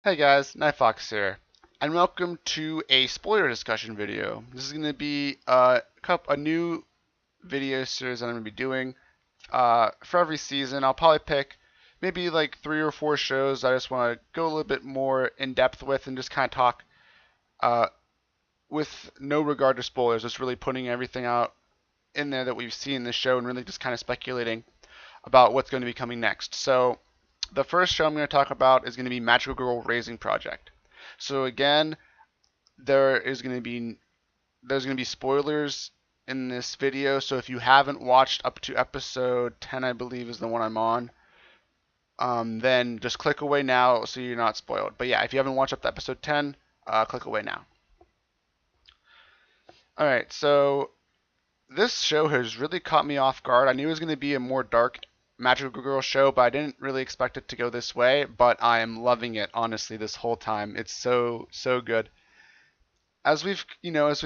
Hey guys, Nightfox here, and welcome to a spoiler discussion video. This is going to be a new video series that I'm going to be doing for every season. I'll probably pick maybe like 3 or 4 shows I just want to go a little bit more in depth with and just kind of talk uh, with no regard to spoilers, just really putting everything out in there that we've seen in the show and really just kind of speculating about what's going to be coming next. So the first show I'm going to talk about is going to be Magical Girl Raising Project. So again, there's going to be spoilers in this video. So if you haven't watched up to episode 10, I believe is the one I'm on, then just click away now so you're not spoiled. But yeah, if you haven't watched up to episode 10, click away now. All right, so this show has really caught me off guard. I knew it was going to be a more dark Magical Girl show, but I didn't really expect it to go this way. But I am loving it, honestly, this whole time. It's so good. As we've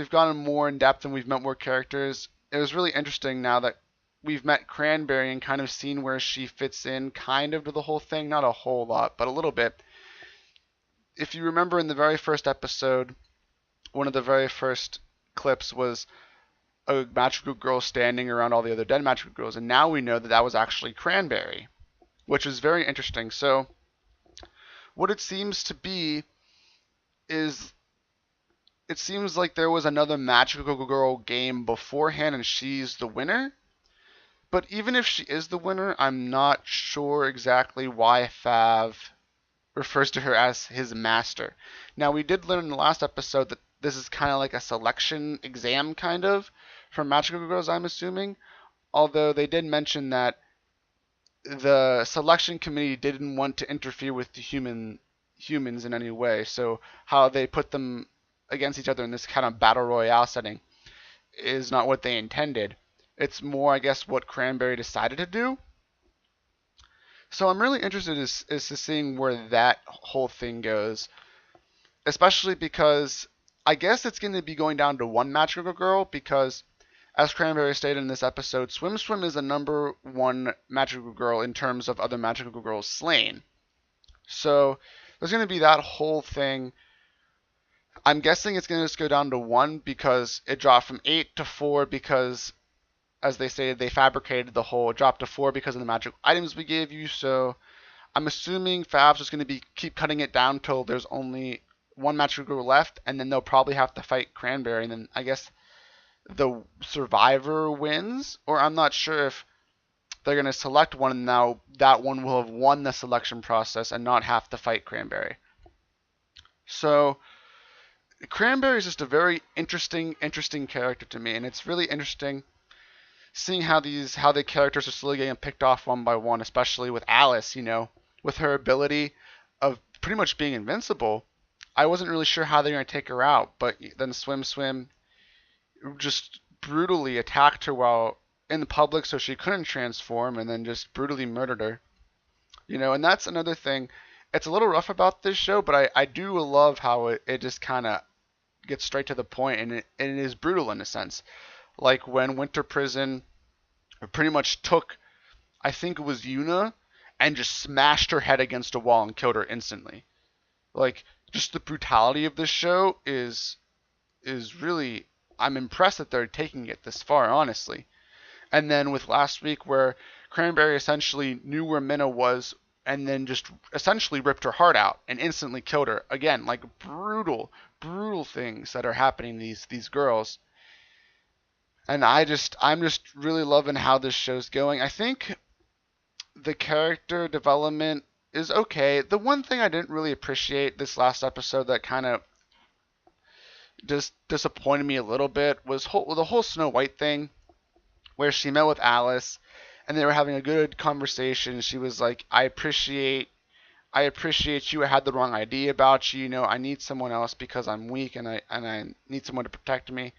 gotten more in depth and we've met more characters, it was really interesting now that we've met Cranberry and kind of seen where she fits in kind of to the whole thing. Not a whole lot, but a little bit. If you remember in the very first episode, one of the very first clips was a magical girl standing around all the other dead magical girls, and now we know that that was actually Cranberry, which is very interesting. So, what it seems to be is it seems like there was another magical girl game beforehand, and she's the winner. But even if she is the winner, I'm not sure exactly why Fav refers to her as his master. Now, we did learn in the last episode that this is kind of like a selection exam, kind of, for magical girls, I'm assuming. Although they did mention that the selection committee didn't want to interfere with the humans in any way. So how they put them against each other in this kind of battle royale setting is not what they intended. It's more, I guess, what Cranberry decided to do. So I'm really interested as to seeing where that whole thing goes, especially because I guess it's going to be going down to one magical girl because, as Cranberry stated in this episode, Swim Swim is the #1 magical girl in terms of other magical girls slain. So there's going to be that whole thing. I'm guessing it's going to just go down to 1 because it dropped from 8 to 4 because, as they stated, they fabricated the whole. It dropped to 4 because of the magic items we gave you. So I'm assuming Fav's just going to keep cutting it down till there's only one magical girl left, and then they'll probably have to fight Cranberry, and then I guess the survivor wins. Or I'm not sure if they're going to select one, and now that one will have won the selection process and not have to fight Cranberry. So Cranberry is just a very interesting character to me, and it's really interesting seeing how the characters are slowly getting picked off one by one, especially with Alice, with her ability of pretty much being invincible. I wasn't really sure how they're going to take her out, but then Swim Swim just brutally attacked her while in the public so she couldn't transform, and then just brutally murdered her. And that's another thing. It's a little rough about this show, but I do love how it just kind of gets straight to the point, and it is brutal in a sense. Like when Winter Prison pretty much took, I think it was Yuna, and just smashed her head against a wall and killed her instantly. Like, just the brutality of this show is really, I'm impressed that they're taking it this far, honestly. And then with last week where Cranberry essentially knew where Minna was and then just essentially ripped her heart out and instantly killed her. Again, like brutal things that are happening to these girls. And I'm just really loving how this show's going. I think the character development is okay. The one thing I didn't really appreciate this last episode that kind of just disappointed me a little bit was the whole Snow White thing, where she met with Alice and they were having a good conversation. She was like, I appreciate you. I had the wrong idea about you. I need someone else because I'm weak and I need someone to protect me.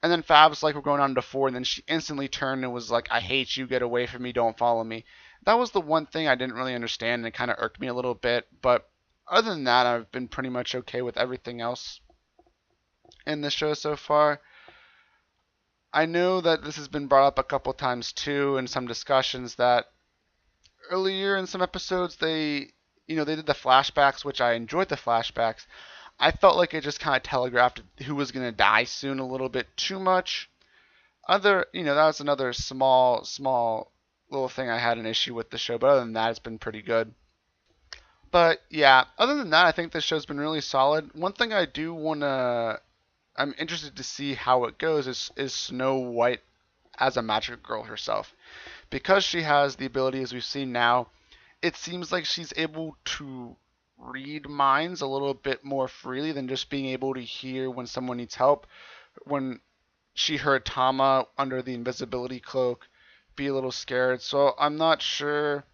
And then Fab's like, we're going on to 4, and then she instantly turned and was like, I hate you, get away from me, don't follow me. That was the one thing I didn't really understand, and it kind of irked me a little bit. But other than that, I've been pretty much okay with everything else in the show so far. I know that this has been brought up a couple times too in some discussions that earlier in some episodes they did the flashbacks, which I enjoyed the flashbacks. I felt like it just kind of telegraphed who was going to die soon a little bit too much. That was another small little thing I had an issue with the show, but other than that, it's been pretty good. But yeah, other than that, I think the show's been really solid. One thing I'm interested to see how it goes is Snow White as a magical girl herself. Because she has the ability, as we've seen now, it seems like she's able to read minds a little bit more freely than just being able to hear when someone needs help. When she heard Tama under the invisibility cloak be a little scared. So I'm not sure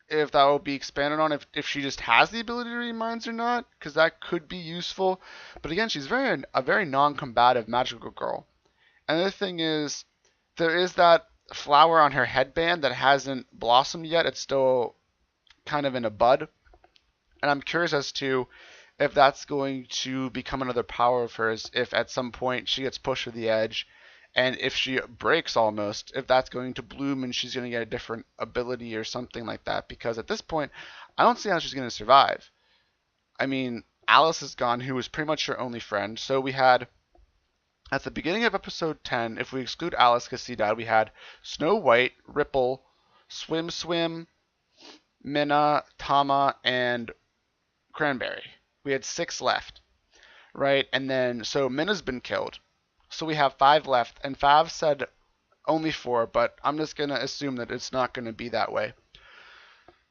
if that will be expanded on, if she just has the ability to read minds or not, because that could be useful. But again, she's a very non-combative magical girl. Another thing is, there is that flower on her headband that hasn't blossomed yet. It's still kind of in a bud. And I'm curious as to if that's going to become another power of hers, if at some point she gets pushed to the edge, and if she breaks almost, if that's going to bloom and she's going to get a different ability or something like that. Because at this point, I don't see how she's going to survive. I mean, Alice is gone, who was pretty much her only friend. So we had, at the beginning of episode 10, if we exclude Alice because she died, we had Snow White, Ripple, Swim, Minna, Tama, and Cranberry. We had 6 left, right? And then, so Minna's been killed. So we have 5 left, and Fav said only 4, but I'm just going to assume that it's not going to be that way.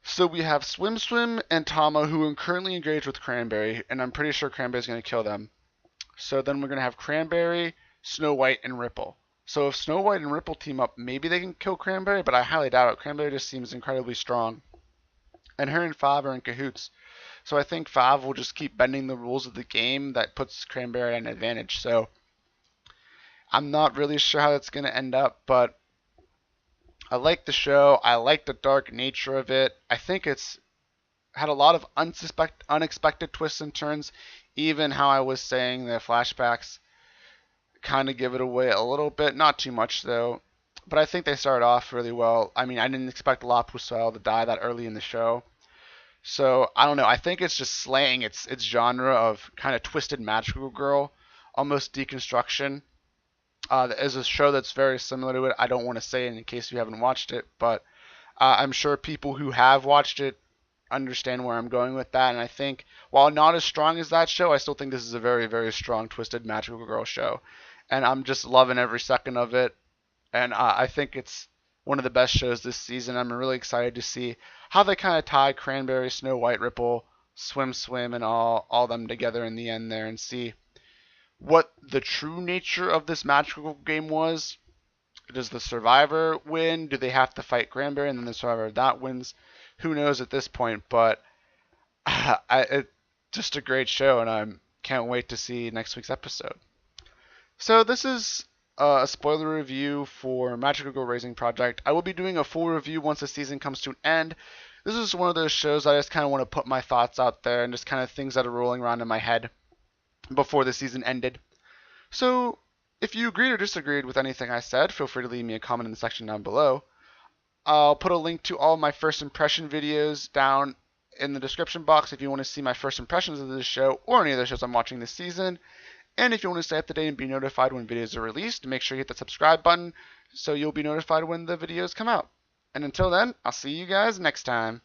So we have Swim and Tama, who are currently engaged with Cranberry, and I'm pretty sure Cranberry's going to kill them. So then we're going to have Cranberry, Snow White, and Ripple. So if Snow White and Ripple team up, maybe they can kill Cranberry, but I highly doubt it. Cranberry just seems incredibly strong. And her and Fav are in cahoots. So I think Fav will just keep bending the rules of the game that puts Cranberry at an advantage. So I'm not really sure how that's going to end up, but I like the show. I like the dark nature of it. I think it's had a lot of unexpected twists and turns. Even how I was saying the flashbacks kind of give it away a little bit. Not too much, though. But I think they started off really well. I mean, I didn't expect La Pucelle to die that early in the show. So, I don't know. I think it's just slaying its genre of kind of twisted magical girl, almost deconstruction. Is a show that's very similar to it. I don't want to say it in case you haven't watched it, but I'm sure people who have watched it understand where I'm going with that. And I think, while not as strong as that show, I still think this is a very, very strong, twisted magical girl show. And I'm just loving every second of it. And I think it's one of the best shows this season. I'm really excited to see how they kind of tie Cranberry, Snow White, Ripple, Swim, and all them together in the end there, and see what the true nature of this magical game was. Does the survivor win? Do they have to fight Cranberry and then the survivor that wins? Who knows at this point, but it's just a great show, and I can't wait to see next week's episode. So this is a spoiler review for Magical Girl Raising Project. I will be doing a full review once the season comes to an end. This is one of those shows I just kind of want to put my thoughts out there and just kind of things that are rolling around in my head before the season ended. So if you agreed or disagreed with anything I said, feel free to leave me a comment in the section down below. I'll put a link to all my first impression videos down in the description box if you want to see my first impressions of this show or any other shows I'm watching this season. And if you want to stay up to date and be notified when videos are released, make sure you hit that subscribe button so you'll be notified when the videos come out. And until then, I'll see you guys next time.